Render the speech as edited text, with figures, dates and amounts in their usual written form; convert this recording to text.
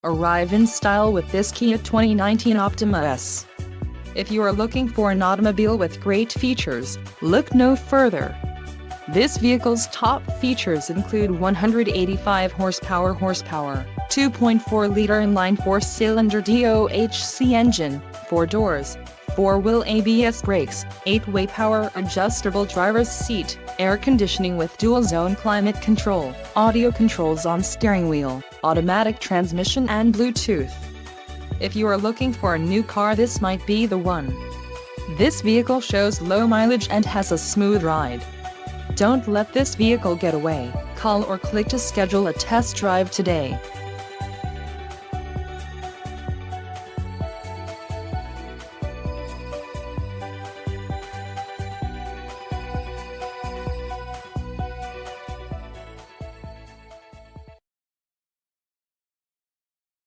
Arrive in style with this Kia 2019 Optima S. If you are looking for an automobile with great features, look no further. This vehicle's top features include 185 horsepower, 2.4-liter inline 4-cylinder DOHC engine, 4 doors, 4-wheel ABS brakes, 8-way power adjustable driver's seat, air conditioning with dual-zone climate control, audio controls on steering wheel, automatic transmission and Bluetooth. If you are looking for a new car, this might be the one. This vehicle shows low mileage and has a smooth ride. Don't let this vehicle get away. Call or click to schedule a test drive today.